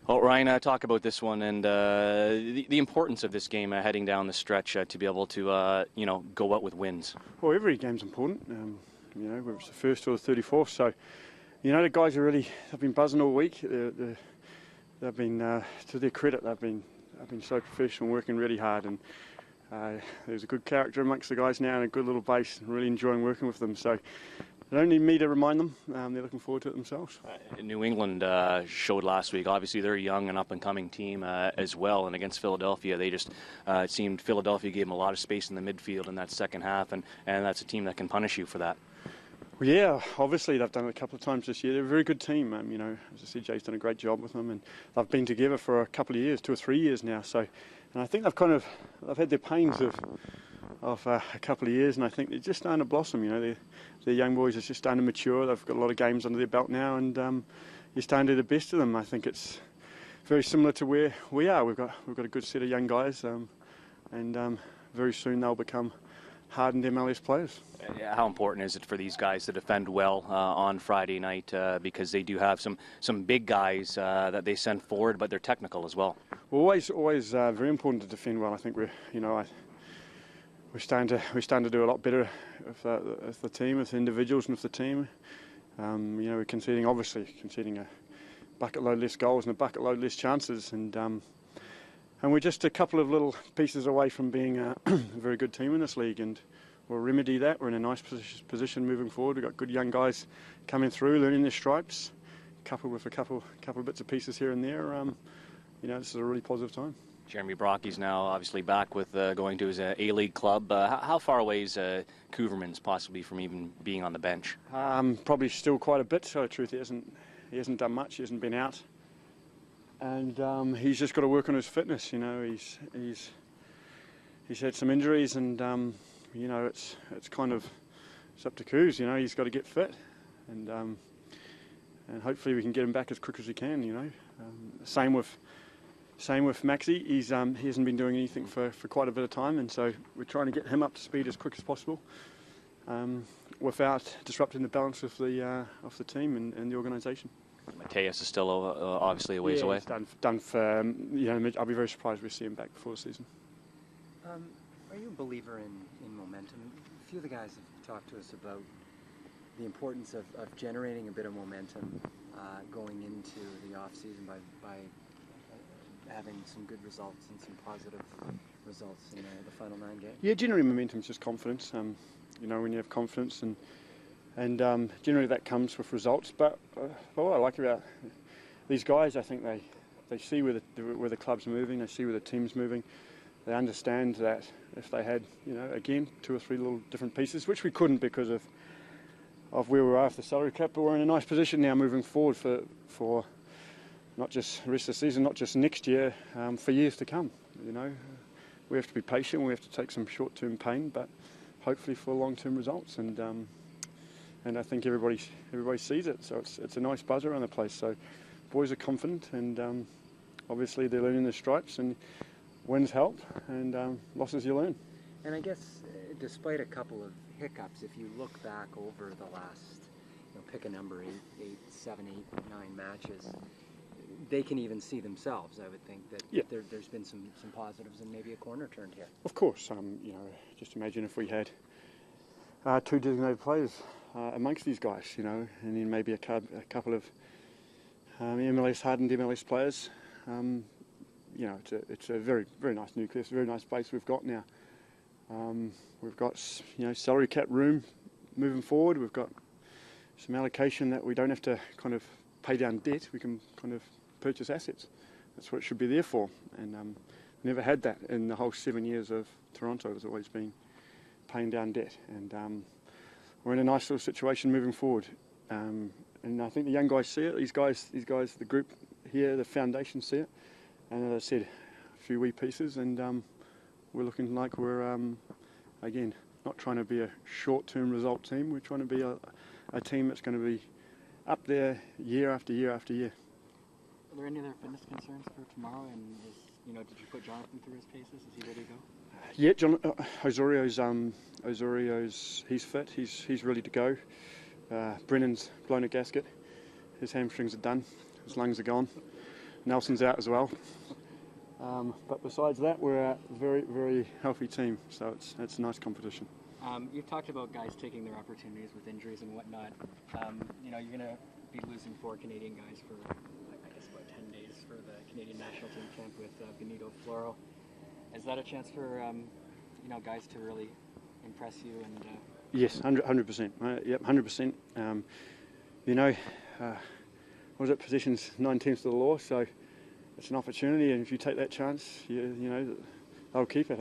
Well, Ryan, talk about this one and the importance of this game heading down the stretch to be able to, go out with wins. Well, every game's important, whether it's the first or the 34th. So, the guys they've been buzzing all week. They've been, to their credit, they've been so professional, working really hard, and there's a good character amongst the guys now and a good little base, and really enjoying working with them. So they don't need me to remind them. They're looking forward to it themselves. New England showed last week. Obviously, they're a young and up-and-coming team as well. And against Philadelphia, they just it seemed Philadelphia gave them a lot of space in the midfield in that second half, and that's a team that can punish you for that. Well, yeah, obviously they've done it a couple of times this year. They're a very good team. As I said, Jay's done a great job with them, and they've been together for a couple of years, 2 or 3 years now. So, and I think they've had their pains of a couple of years, and I think they're just starting to blossom. Their young boys are just starting to mature. They've got a lot of games under their belt now, and you're starting to do the best of them. I think it's very similar to where we are. We've got a good set of young guys, and very soon they'll become hardened MLS players. How important is it for these guys to defend well on Friday night because they do have some big guys that they send forward, but they're technical as well? Well, always very important to defend well. I think we're starting to do a lot better with the team, with individuals, and with the team. We're conceding a bucket load less goals and a bucket load less chances, and we're just a couple of little pieces away from being a very good team in this league, and we'll remedy that. We're in a nice position moving forward. We've got good young guys coming through, learning their stripes, coupled with a couple of bits of pieces here and there. This is a really positive time. Jeremy Brockie's now obviously back with going to his A-League club. How far away is Couverman's possibly from even being on the bench? Probably still quite a bit. To tell the truth, he hasn't done much. He hasn't been out, and he's just got to work on his fitness. He's had some injuries, and it's up to Coos. He's got to get fit, and hopefully we can get him back as quick as we can. Same with Maxi. He hasn't been doing anything for quite a bit of time, and so we're trying to get him up to speed as quick as possible, without disrupting the balance of the team and the organisation. Mateus is still obviously a ways away. He's done for I'll be very surprised if we see him back before the season. Are you a believer in momentum? A few of the guys have talked to us about the importance of generating a bit of momentum going into the off season by having some good results and some positive results in the final 9 games. Yeah, generally momentum is just confidence. When you have confidence, and generally that comes with results. But what I like about these guys, I think they see where the club's moving, they see where the team's moving. They understand that if they had, again, 2 or 3 little different pieces, which we couldn't because of where we are with the salary cap, but we're in a nice position now moving forward for not just the rest of the season, not just next year, for years to come. We have to be patient. We have to take some short-term pain, but hopefully for long-term results. And I think everybody sees it. So it's a nice buzz around the place. So boys are confident, and obviously they're learning their stripes. And wins help, and losses you learn. And I guess despite a couple of hiccups, if you look back over the last, pick a number, 8, 7, 8, 9 matches, they can even see themselves, I would think, that there's been some positives and maybe a corner turned here. Of course, just imagine if we had 2 designated players amongst these guys, and then maybe a couple of hardened MLS players. It's a very, very nice nucleus, a very nice base we've got now. We've got, salary cap room moving forward. We've got some allocation that we don't have to kind of pay down debt. We can kind of purchase assets. That's what it should be there for. And never had that in the whole 7 years of Toronto. It's always been paying down debt. And we're in a nice little situation moving forward. And I think the young guys see it. These guys, the group here, the foundation see it. And as I said, a few wee pieces, and we're looking like we're, again, not trying to be a short-term result team. We're trying to be a team that's going to be up there year after year after year. Are there any other fitness concerns for tomorrow? And did you put Jonathan through his paces? Is he ready to go? Yeah, Osorio's he's fit. He's ready to go. Brennan's blown a gasket. His hamstrings are done. His lungs are gone. Nelson's out as well. But besides that, we're a very, very healthy team, so it's a nice competition. You've talked about guys taking their opportunities with injuries and whatnot. You're going to be losing 4 Canadian guys for, I guess, about 10 days for the Canadian national team camp with Benito Floro. Is that a chance for guys to really impress you? And yes, 100%. Yep, 100%. What was it? Positions 9/10 of the law, so it's an opportunity, and if you take that chance, they'll keep it.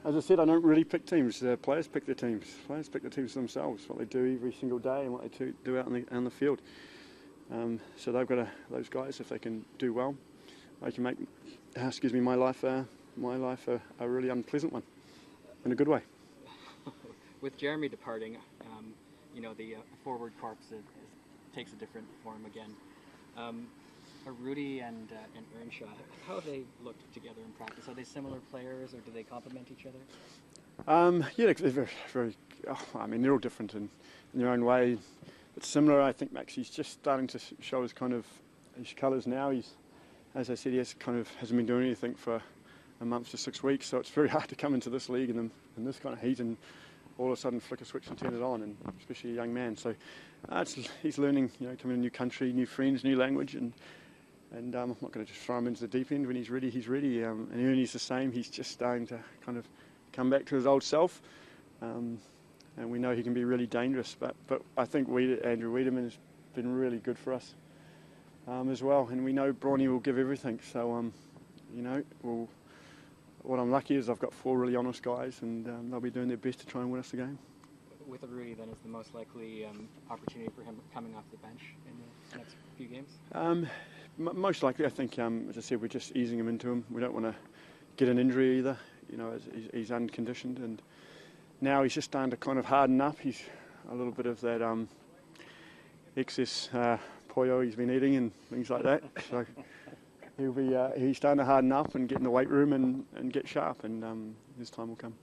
As I said, I don't really pick teams. Players pick their teams. Players pick the teams themselves, what they do every single day and what they do out on the field. So they've got those guys, if they can do well, they can make my life a really unpleasant one, in a good way. With Jeremy departing, the forward corps takes a different form again. Rudy and Earnshaw, how have they looked together in practice? Are they similar players, or do they complement each other? Yeah, they're very, very. They're all different in their own way. But similar, I think Maxie's just starting to show his colours now. As I said, hasn't been doing anything for a month to 6 weeks, so it's very hard to come into this league in this kind of heat and all of a sudden flick a switch and turn it on, and especially a young man. So he's learning, coming to a new country, new friends, new language, and I'm not going to just throw him into the deep end. When he's ready, he's ready. And Ernie's the same. He's just starting to kind of come back to his old self. And we know he can be really dangerous. But I think Andrew Wiedemann has been really good for us as well. And we know Bronny will give everything. So, what I'm lucky is I've got 4 really honest guys, and they'll be doing their best to try and win us the game. With Rudy, then, is the most likely opportunity for him coming off the bench in the next few games? Most likely, I think, as I said, we're just easing him into him. We don't want to get an injury either. As he's unconditioned, and now he's just starting to kind of harden up. He's a little bit of that excess pollo he's been eating and things like that. So he's starting to harden up and get in the weight room and get sharp, and his time will come.